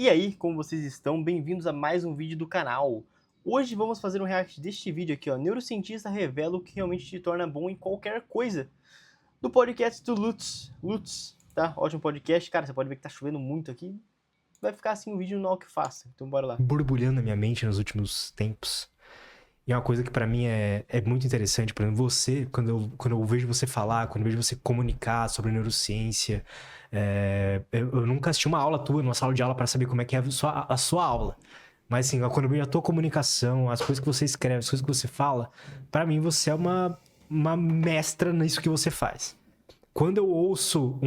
E aí, como vocês estão? Bem-vindos a mais um vídeo do canal. Hoje vamos fazer um react deste vídeo aqui, ó. Neurocientista revela o que realmente te torna bom em qualquer coisa. Do podcast do Lutz, tá? Ótimo podcast. Cara, você pode ver que tá chovendo muito aqui. Vai ficar assim um vídeo no que faça. Então bora lá. Borbulhando na minha mente nos últimos tempos. E é uma coisa que pra mim é muito interessante. Por exemplo, você, quando eu vejo você falar, quando eu vejo você comunicar sobre neurociência, eu nunca assisti uma aula tua, numa sala de aula, pra saber como é que é a sua aula. Mas assim, quando eu vejo a tua comunicação, as coisas que você escreve, as coisas que você fala, pra mim você é uma mestra nisso que você faz. Quando eu ouço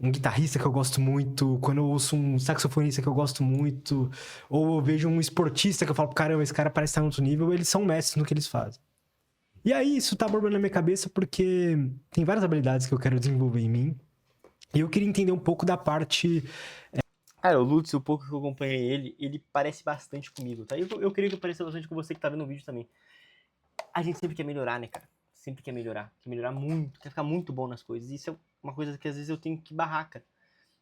um guitarrista que eu gosto muito, quando eu ouço um saxofonista que eu gosto muito, ou eu vejo um esportista que eu falo, caramba, esse cara parece estar em outro nível, eles são mestres no que eles fazem. E aí, isso tá borbulhando na minha cabeça porque tem várias habilidades que eu quero desenvolver em mim, e eu queria entender um pouco da parte... Cara, o Lutz, o pouco que eu acompanhei ele parece bastante comigo, tá? Eu queria que parecesse bastante com você que tá vendo o vídeo também. A gente sempre quer melhorar, né, cara? Sempre quer melhorar muito, quer ficar muito bom nas coisas. E isso é uma coisa que às vezes eu tenho que barrar, cara.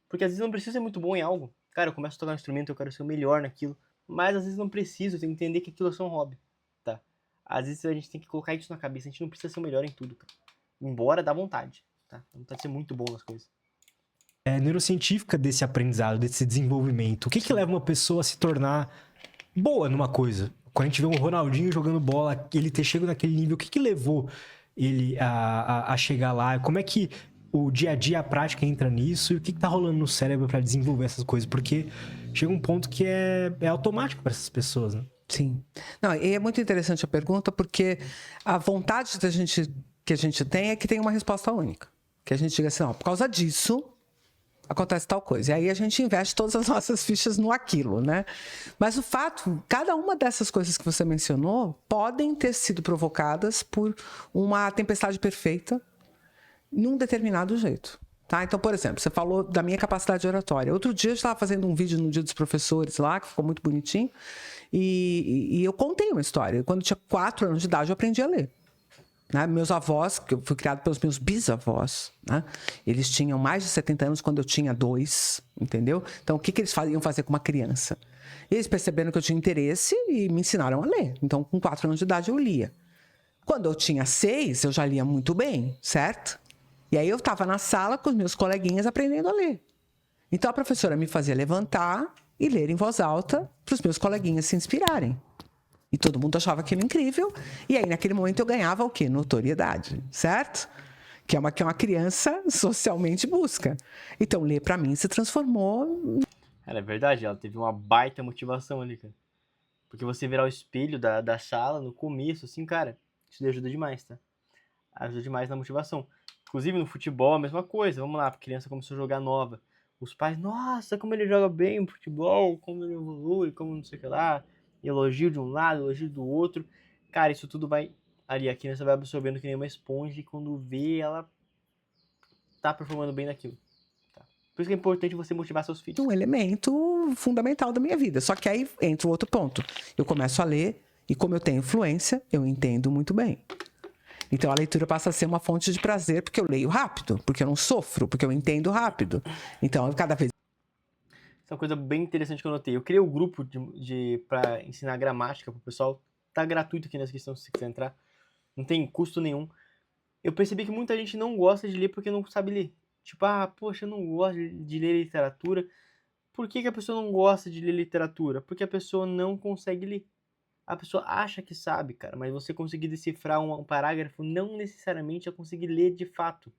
Porque às vezes eu não preciso ser muito bom em algo. Cara, eu começo a tocar um instrumento, eu quero ser o melhor naquilo. Mas às vezes não preciso, eu tenho que entender que aquilo é só um hobby, tá? Às vezes a gente tem que colocar isso na cabeça, a gente não precisa ser o melhor em tudo, cara. Embora dá vontade, tá? Dá vontade de ser muito bom nas coisas. neurocientífica desse aprendizado, desse desenvolvimento. O que leva uma pessoa a se tornar boa numa coisa? Quando a gente vê um Ronaldinho jogando bola, ele ter chegado naquele nível, o que levou ele a chegar lá? Como é que o dia a dia, a prática entra nisso? E o que tá rolando no cérebro para desenvolver essas coisas? Porque chega um ponto que é automático para essas pessoas, né? Sim. Não, e é muito interessante a pergunta, porque a vontade que a gente tem é que tem uma resposta única. Que a gente diga assim, ó, por causa disso, acontece tal coisa. E aí a gente investe todas as nossas fichas no aquilo, né? Mas o fato, cada uma dessas coisas que você mencionou podem ter sido provocadas por uma tempestade perfeita num determinado jeito. Tá? Então, por exemplo, você falou da minha capacidade oratória. Outro dia eu estava fazendo um vídeo no Dia dos Professores lá, que ficou muito bonitinho, e eu contei uma história. Quando eu tinha 4 anos de idade, eu aprendi a ler. Né? Meus avós, que eu fui criado pelos meus bisavós, né? Eles tinham mais de 70 anos quando eu tinha 2, entendeu? Então, o que eles iam fazer com uma criança? Eles perceberam que eu tinha interesse e me ensinaram a ler. Então, com 4 anos de idade, eu lia. Quando eu tinha 6, eu já lia muito bem, certo? E aí eu estava na sala com os meus coleguinhas aprendendo a ler. Então, a professora me fazia levantar e ler em voz alta para os meus coleguinhas se inspirarem. E todo mundo achava aquilo incrível. E aí, naquele momento, eu ganhava o quê? Notoriedade, certo? Que é uma criança socialmente busca. Então, ler para mim se transformou... Cara, é verdade, ela teve uma baita motivação ali, cara. Porque você virar o espelho da sala no começo, assim, cara, isso ajuda demais, tá? Ajuda demais na motivação. Inclusive no futebol, a mesma coisa. Vamos lá, a criança começou a jogar nova. Os pais, nossa, como ele joga bem no futebol, como ele evolui, como não sei o que lá. Elogio de um lado, elogio do outro. Cara, isso tudo vai ali, a criança vai absorvendo que nem uma esponja e quando vê, ela tá performando bem naquilo. Tá? Por isso que é importante você motivar seus filhos. Um elemento fundamental da minha vida. Só que aí entra o outro ponto. Eu começo a ler e como eu tenho influência, eu entendo muito bem. Então, a leitura passa a ser uma fonte de prazer porque eu leio rápido, porque eu não sofro, porque eu entendo rápido. Então, cada vez... Isso é uma coisa bem interessante que eu notei. Eu criei um grupo para ensinar gramática pro pessoal. Tá gratuito aqui nessa questão, se você quiser entrar. Não tem custo nenhum. Eu percebi que muita gente não gosta de ler porque não sabe ler. Tipo, poxa, eu não gosto de ler literatura. Por que a pessoa não gosta de ler literatura? Porque a pessoa não consegue ler. A pessoa acha que sabe, cara, mas você conseguir decifrar um parágrafo não necessariamente é conseguir ler de fato.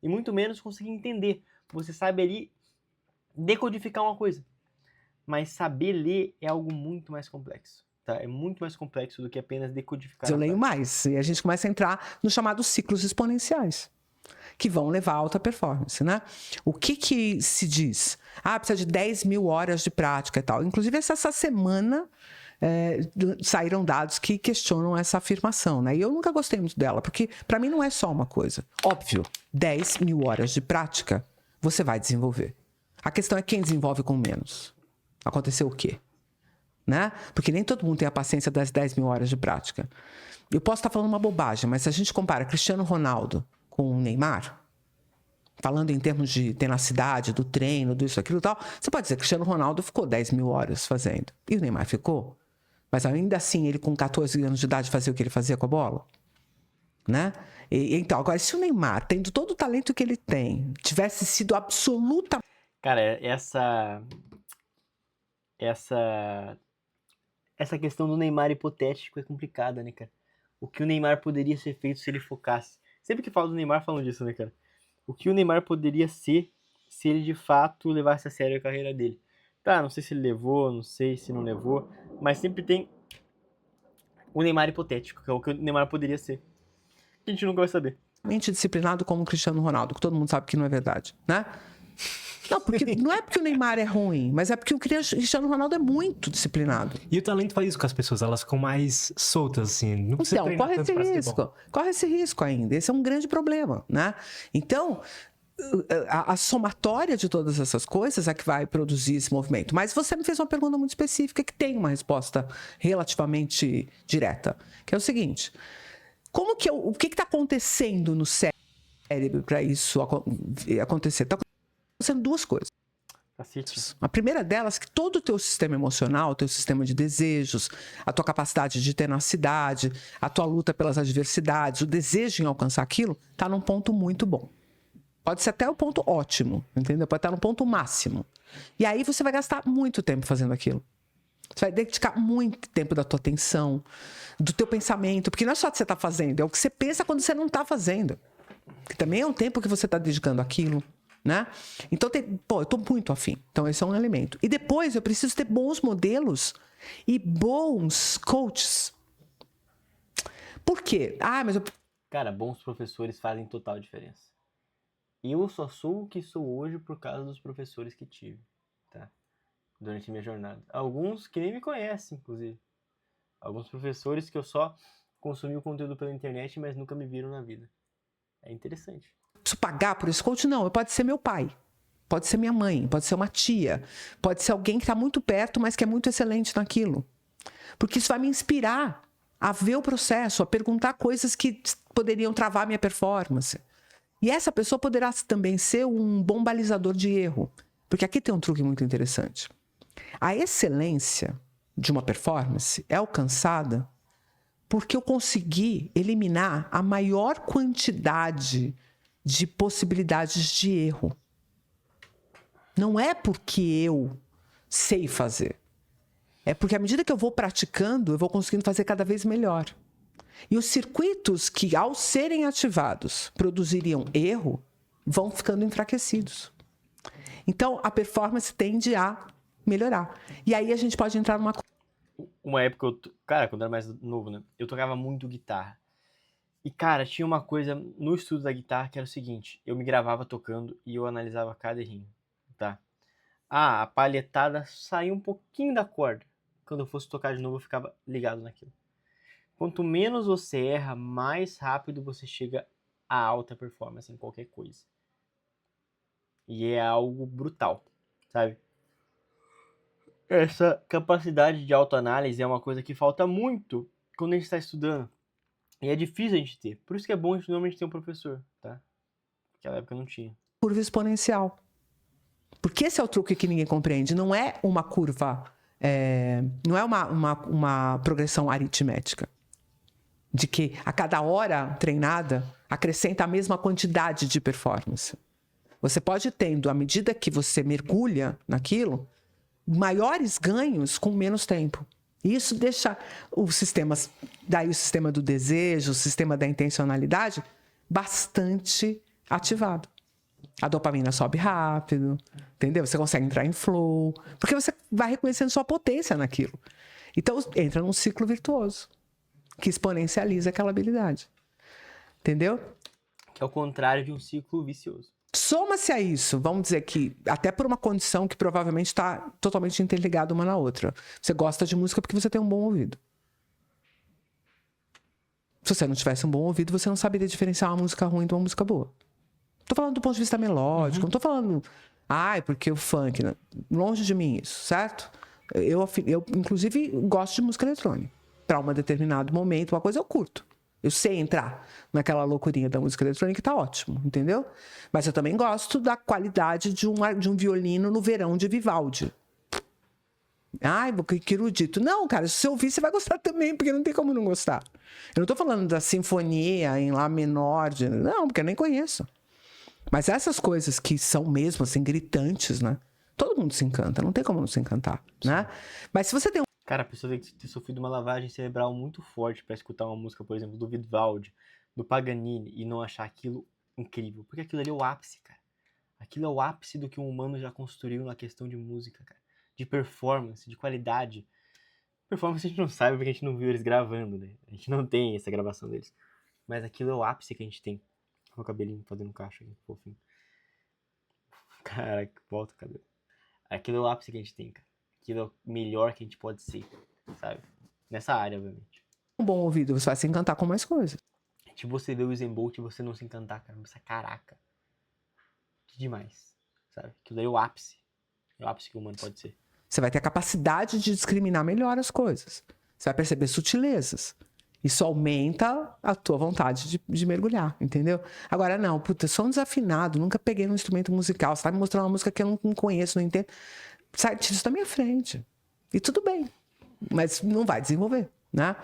E muito menos conseguir entender. Você sabe ali decodificar uma coisa. Mas saber ler é algo muito mais complexo. Tá? É muito mais complexo do que apenas decodificar. Eu leio mais. E a gente começa a entrar nos chamados ciclos exponenciais, que vão levar a alta performance, né? O que se diz? Precisa de 10 mil horas de prática e tal. Inclusive, essa semana... saíram dados que questionam essa afirmação, né? E eu nunca gostei muito dela, porque para mim não é só uma coisa. Óbvio, 10 mil horas de prática você vai desenvolver. A questão é quem desenvolve com menos. Aconteceu o quê? Né? Porque nem todo mundo tem a paciência das 10 mil horas de prática. Eu posso estar falando uma bobagem, mas se a gente compara Cristiano Ronaldo com o Neymar, falando em termos de tenacidade, do treino, disso, aquilo e tal, você pode dizer que o Cristiano Ronaldo ficou 10 mil horas fazendo. E o Neymar ficou. Mas ainda assim, ele com 14 anos de idade fazia o que ele fazia com a bola? Né? Então, agora, se o Neymar, tendo todo o talento que ele tem, tivesse sido absoluta... Cara, essa questão do Neymar hipotético é complicada, né, cara? O que o Neymar poderia ser feito se ele focasse? Sempre que falo do Neymar, falam disso, né, cara? O que o Neymar poderia ser se ele de fato levasse a sério a carreira dele. Tá, não sei se ele levou, não sei se não levou, mas sempre tem o Neymar hipotético, que é o que o Neymar poderia ser. A gente nunca vai saber. Disciplinado como o Cristiano Ronaldo, que todo mundo sabe que não é verdade, né? Não, porque, não é porque o Neymar é ruim, mas é porque o Cristiano Ronaldo é muito disciplinado. E o talento faz isso com as pessoas, elas ficam mais soltas, assim. Não precisa Então, treinar corre tanto esse pra ser risco. bom. Corre esse risco ainda. Esse é um grande problema, né? Então, a somatória de todas essas coisas é que vai produzir esse movimento. Mas você me fez uma pergunta muito específica que tem uma resposta relativamente direta, que é o seguinte: o que está acontecendo no cérebro para isso acontecer? Está acontecendo duas coisas. A primeira delas é que todo o teu sistema emocional, o teu sistema de desejos, a tua capacidade de tenacidade, a tua luta pelas adversidades, o desejo em alcançar aquilo, está num ponto muito bom. Pode ser até o ponto ótimo, entendeu? Pode estar no ponto máximo. E aí você vai gastar muito tempo fazendo aquilo. Você vai dedicar muito tempo da tua atenção, do teu pensamento, porque não é só o que você está fazendo, é o que você pensa quando você não está fazendo. Que também é um tempo que você está dedicando àquilo, né? Então, eu estou muito afim. Então, esse é um elemento. E depois, eu preciso ter bons modelos e bons coaches. Por quê? Cara, bons professores fazem total diferença. Eu só sou o que sou hoje por causa dos professores que tive, tá? Durante minha jornada. Alguns que nem me conhecem, inclusive. Alguns professores que eu só consumi o conteúdo pela internet, mas nunca me viram na vida. É interessante. Preciso pagar por esse coach? Não, pode ser meu pai, pode ser minha mãe, pode ser uma tia, pode ser alguém que está muito perto, mas que é muito excelente naquilo. Porque isso vai me inspirar a ver o processo, a perguntar coisas que poderiam travar a minha performance. E essa pessoa poderá também ser um bom balizador de erro. Porque aqui tem um truque muito interessante. A excelência de uma performance é alcançada porque eu consegui eliminar a maior quantidade de possibilidades de erro. Não é porque eu sei fazer. É porque à medida que eu vou praticando, eu vou conseguindo fazer cada vez melhor. E os circuitos que, ao serem ativados, produziriam erro, vão ficando enfraquecidos. Então, a performance tende a melhorar. E aí a gente pode entrar numa... Uma época, cara, quando eu era mais novo, né? Eu tocava muito guitarra. E, cara, tinha uma coisa no estudo da guitarra que era o seguinte: eu me gravava tocando e eu analisava cada errinho, tá? A palhetada saiu um pouquinho da corda. Quando eu fosse tocar de novo, eu ficava ligado naquilo. Quanto menos você erra, mais rápido você chega a alta performance em qualquer coisa. E é algo brutal, sabe? Essa capacidade de autoanálise é uma coisa que falta muito quando a gente está estudando. E é difícil a gente ter. Por isso que é bom a gente normalmente ter um professor, tá? Naquela época não tinha. Curva exponencial. Porque esse é o truque que ninguém compreende. Não é uma curva... não é uma progressão aritmética. De que a cada hora treinada acrescenta a mesma quantidade de performance. Você pode ir tendo, à medida que você mergulha naquilo, maiores ganhos com menos tempo. E isso deixa os sistemas, daí o sistema do desejo, o sistema da intencionalidade, bastante ativado. A dopamina sobe rápido, entendeu? Você consegue entrar em flow, porque você vai reconhecendo sua potência naquilo. Então, entra num ciclo virtuoso, que exponencializa aquela habilidade. Entendeu? Que é o contrário de um ciclo vicioso. Soma-se a isso, vamos dizer que, até por uma condição que provavelmente está totalmente interligada uma na outra. Você gosta de música porque você tem um bom ouvido. Se você não tivesse um bom ouvido, você não saberia diferenciar uma música ruim de uma música boa. Tô falando do ponto de vista melódico, não tô falando... porque o funk... Né? Longe de mim isso, certo? Eu inclusive, gosto de música eletrônica. Para um determinado momento, uma coisa eu curto. Eu sei entrar naquela loucurinha da música eletrônica e tá ótimo, entendeu? Mas eu também gosto da qualidade de um violino no verão de Vivaldi. Ai, que erudito. Não, cara, se você ouvir, você vai gostar também, porque não tem como não gostar. Eu não tô falando da sinfonia em Lá menor, não, porque eu nem conheço. Mas essas coisas que são mesmo, assim, gritantes, né? Todo mundo se encanta, não tem como não se encantar, né? Mas se você tem Cara, a pessoa tem que ter sofrido uma lavagem cerebral muito forte pra escutar uma música, por exemplo, do Vivaldi, do Paganini, e não achar aquilo incrível. Porque aquilo ali é o ápice, cara. Aquilo é o ápice do que um humano já construiu na questão de música, cara. De performance, de qualidade. Performance a gente não sabe porque a gente não viu eles gravando, né? A gente não tem essa gravação deles. Mas aquilo é o ápice que a gente tem. Olha o cabelinho fazendo caixa aqui, fofinho. Caraca, volta o cabelo. Aquilo é o ápice que a gente tem, cara. Aquilo é o melhor que a gente pode ser, sabe? Nessa área, obviamente. um bom ouvido, você vai se encantar com mais coisas. Tipo, você vê o Usain Bolt e você não se encantar, cara. Você, caraca. Que demais, sabe? Aquilo aí é o ápice. É o ápice que o humano pode ser. Você vai ter a capacidade de discriminar melhor as coisas. Você vai perceber sutilezas. Isso aumenta a tua vontade de mergulhar, entendeu? Agora, não, puta, eu sou um desafinado, nunca peguei num instrumento musical, você vai me mostrar uma música que eu não conheço, não entendo. Sai, tira isso da minha frente. E tudo bem. Mas não vai desenvolver, né?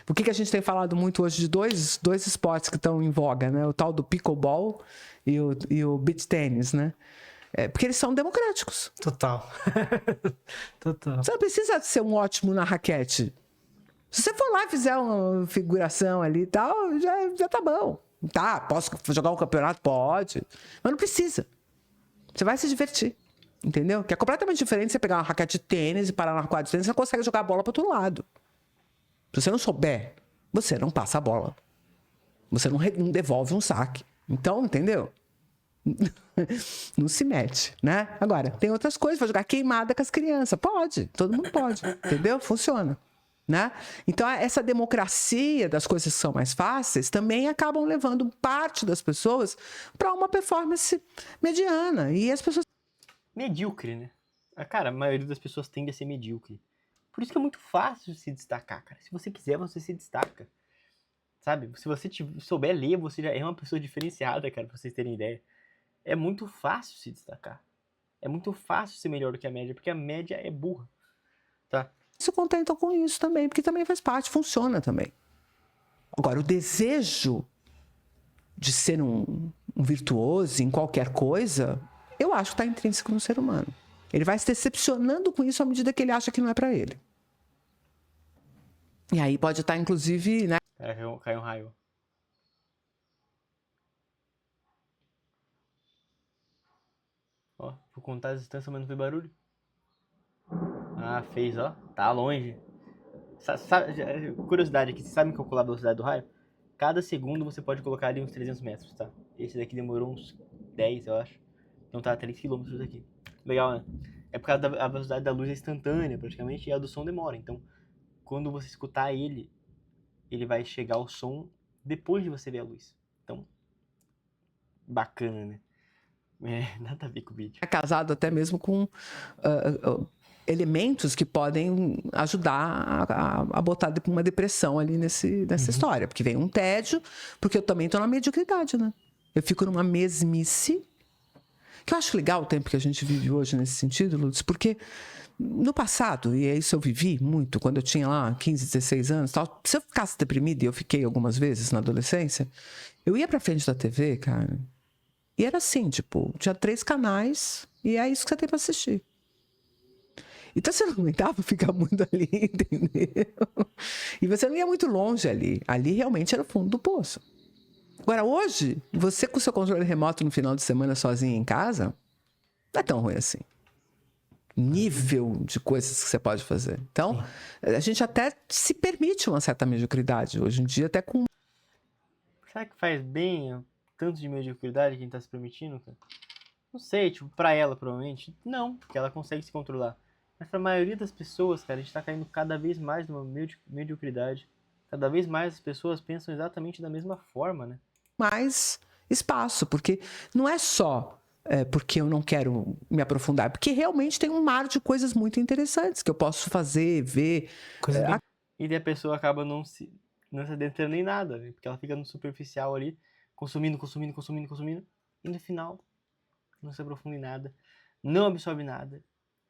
Por que a gente tem falado muito hoje de dois esportes que estão em voga, né? O tal do pickleball e o beach tennis, né? Porque eles são democráticos. Total. Total. Você não precisa ser um ótimo na raquete. Se você for lá e fizer uma figuração ali e tal, já tá bom. Tá, posso jogar um campeonato? Pode. Mas não precisa. Você vai se divertir. Entendeu? Que é completamente diferente você pegar uma raquete de tênis e parar na quadra de tênis, você não consegue jogar a bola para outro lado. Se você não souber, você não passa a bola. Você não devolve um saque. Então, entendeu? Não se mete, né? Agora, tem outras coisas. Vai jogar queimada com as crianças. Pode. Todo mundo pode. Entendeu? Funciona. Né? Então, essa democracia das coisas que são mais fáceis também acabam levando parte das pessoas para uma performance mediana. E as pessoas... Medíocre, né? Cara, a maioria das pessoas tende a ser medíocre. Por isso que é muito fácil se destacar, cara. Se você quiser, você se destaca. Sabe? Se você souber ler, você já é uma pessoa diferenciada, cara, pra vocês terem ideia. É muito fácil se destacar. É muito fácil ser melhor do que a média, porque a média é burra. Tá? se contentam com isso também, porque também faz parte, funciona também. Agora, o desejo de ser um virtuoso em qualquer coisa, eu acho que está intrínseco no ser humano. Ele vai se decepcionando com isso à medida que ele acha que não é para ele. E aí pode estar, inclusive, né? Caiu um raio. Ó, vou contar a distância, mas não fez barulho. Ah, fez, ó. Tá longe. Curiosidade aqui, vocês sabem calcular a velocidade do raio? Cada segundo você pode colocar ali uns 300 metros, tá? Esse daqui demorou uns 10, eu acho. Então tá 3 km aqui. Legal, né? É por causa da velocidade da luz é instantânea, praticamente, e a do som demora. Então, quando você escutar ele, ele vai chegar ao som depois de você ver a luz. Então, bacana, né? Nada a ver com o vídeo. É casado até mesmo com elementos que podem ajudar a botar uma depressão ali nessa história. Porque vem um tédio, porque eu também estou na mediocridade, né? Eu fico numa mesmice. Que eu acho legal o tempo que a gente vive hoje nesse sentido, Lutz, porque no passado, e isso eu vivi muito, quando eu tinha lá 15, 16 anos, tal, se eu ficasse deprimida, e eu fiquei algumas vezes na adolescência, eu ia pra frente da TV, cara, e era assim, tipo, tinha 3 canais e é isso que você tem pra assistir. Então você não aguentava ficar muito ali, entendeu? E você não ia muito longe ali. Ali realmente era o fundo do poço. Agora, hoje, você com o seu controle remoto no final de semana sozinho em casa, não é tão ruim assim. Nível de coisas que você pode fazer. Então, a gente até se permite uma certa mediocridade. Hoje em dia, até com... Será que faz bem tanto de mediocridade que a gente tá se permitindo, cara? Não sei, tipo, pra ela, provavelmente, não, porque ela consegue se controlar. Mas pra maioria das pessoas, cara, a gente tá caindo cada vez mais numa mediocridade. Cada vez mais as pessoas pensam exatamente da mesma forma, né? mais espaço, porque não é só porque eu não quero me aprofundar, porque realmente tem um mar de coisas muito interessantes que eu posso fazer, ver. E daí a pessoa acaba não não se adentrando nem nada, né? Porque ela fica no superficial ali, consumindo, e no final não se aprofunda em nada, não absorve nada.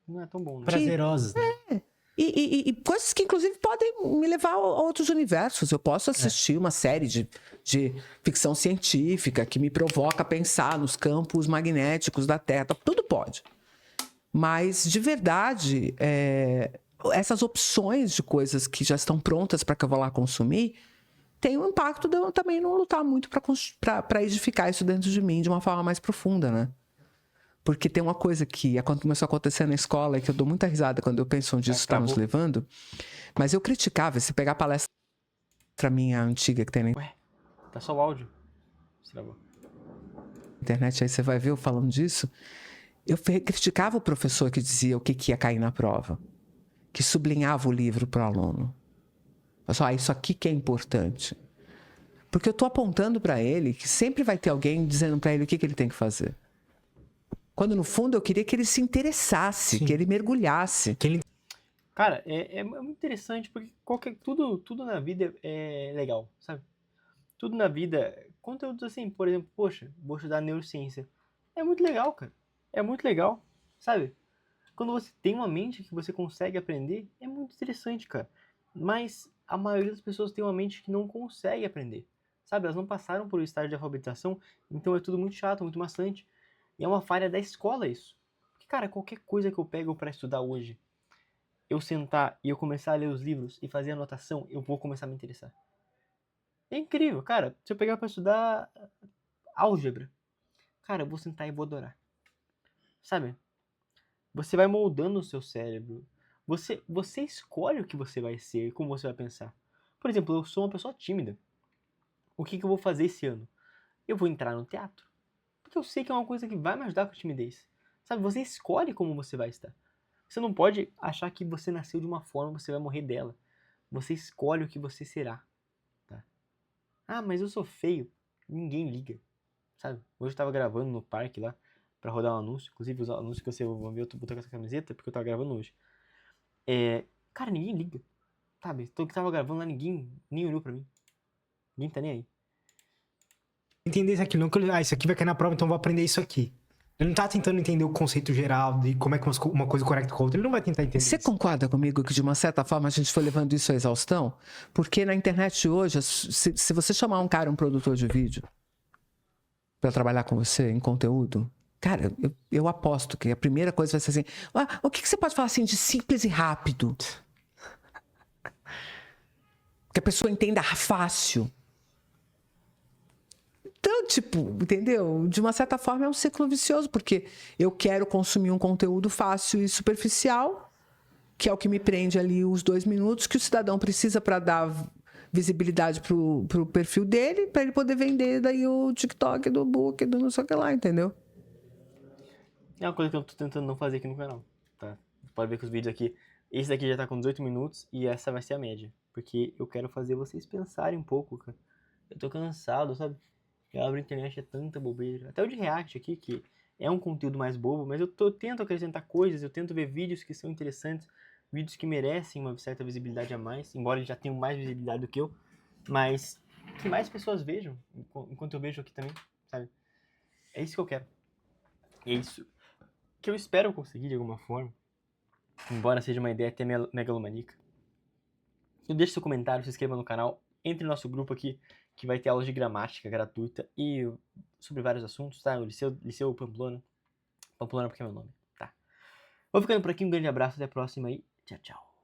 Não é tão bom, né? Prazerosas, né? E coisas que, inclusive, podem me levar a outros universos. Eu posso assistir uma série de ficção científica que me provoca a pensar nos campos magnéticos da Terra. Tudo pode. Mas, de verdade, essas opções de coisas que já estão prontas para que eu vá lá consumir tem um impacto de eu também não lutar muito para edificar isso dentro de mim de uma forma mais profunda, né? Porque tem uma coisa que começou a acontecer na escola e que eu dou muita risada quando eu penso onde isso está nos levando. Mas eu criticava, se pegar a palestra minha antiga que tem na Ué, tá só o áudio. Travou. internet, aí você vai ver eu falando disso. Eu criticava o professor que dizia o que ia cair na prova. Que sublinhava o livro para o aluno. Pessoal, isso aqui que é importante. Porque eu estou apontando para ele que sempre vai ter alguém dizendo para ele o que ele tem que fazer. Quando, no fundo, eu queria que ele se interessasse, que ele mergulhasse. Cara, é muito interessante porque tudo na vida é legal, sabe? Tudo na vida, conteúdos assim, por exemplo, poxa, vou estudar neurociência. É muito legal, cara. É muito legal, sabe? Quando você tem uma mente que você consegue aprender, é muito interessante, cara. Mas a maioria das pessoas tem uma mente que não consegue aprender, sabe? Elas não passaram por um estágio de alfabetização, então é tudo muito chato, muito maçante. E é uma falha da escola isso. Porque, cara, qualquer coisa que eu pego pra estudar hoje, eu sentar e eu começar a ler os livros e fazer anotação, eu vou começar a me interessar. É incrível, cara. Se eu pegar pra estudar álgebra, cara, eu vou sentar e vou adorar. Sabe? Você vai moldando o seu cérebro. Você escolhe o que você vai ser, como você vai pensar. Por exemplo, eu sou uma pessoa tímida. O que eu vou fazer esse ano? Eu vou entrar no teatro. Porque eu sei que é uma coisa que vai me ajudar com a timidez. Sabe, você escolhe como você vai estar. Você não pode achar que você nasceu de uma forma e você vai morrer dela. Você escolhe o que você será. Tá? Ah, mas eu sou feio. Ninguém liga. Sabe? Hoje eu tava gravando no parque lá pra rodar um anúncio. Inclusive os anúncios que você vai ver, eu tô botando essa camiseta porque eu tava gravando hoje. Cara, ninguém liga. Sabe? Então que tava gravando lá, ninguém nem olhou pra mim. Ninguém tá nem aí. Entender isso aqui, não que isso aqui vai cair na prova, então eu vou aprender isso aqui. Ele não tá tentando entender o conceito geral de como é que uma coisa conecta com a outra. Ele não vai tentar entender Você isso. concorda comigo que, de uma certa forma, a gente foi levando isso à exaustão? Porque na internet hoje, se você chamar um cara, um produtor de vídeo, para trabalhar com você em conteúdo, cara, eu aposto que a primeira coisa vai ser assim: o que você pode falar assim de simples e rápido? Que a pessoa entenda fácil. Então, tipo, entendeu? De uma certa forma é um ciclo vicioso, porque eu quero consumir um conteúdo fácil e superficial, que é o que me prende ali os 2 minutos que o cidadão precisa para dar visibilidade pro perfil dele, para ele poder vender daí o TikTok do book, do não sei o que lá, entendeu? É uma coisa que eu tô tentando não fazer aqui no canal, tá? Você pode ver que os vídeos aqui, esse daqui já tá com 18 minutos e essa vai ser a média. Porque eu quero fazer vocês pensarem um pouco, cara. Eu tô cansado, sabe? Eu abro a internet, é tanta bobeira. Até o de React aqui, que é um conteúdo mais bobo, mas eu tento acrescentar coisas, eu tento ver vídeos que são interessantes, vídeos que merecem uma certa visibilidade a mais, embora eles já tenham mais visibilidade do que eu, mas que mais pessoas vejam, enquanto eu vejo aqui também, sabe? É isso que eu quero. É isso que eu espero conseguir de alguma forma, embora seja uma ideia até megalomaníaca. Então deixe seu comentário, se inscreva no canal, entre no nosso grupo aqui, que vai ter aulas de gramática gratuita e sobre vários assuntos, tá? O Liceu Pamplona. Pamplona porque é meu nome, tá? Vou ficando por aqui, um grande abraço, até a próxima e tchau, tchau.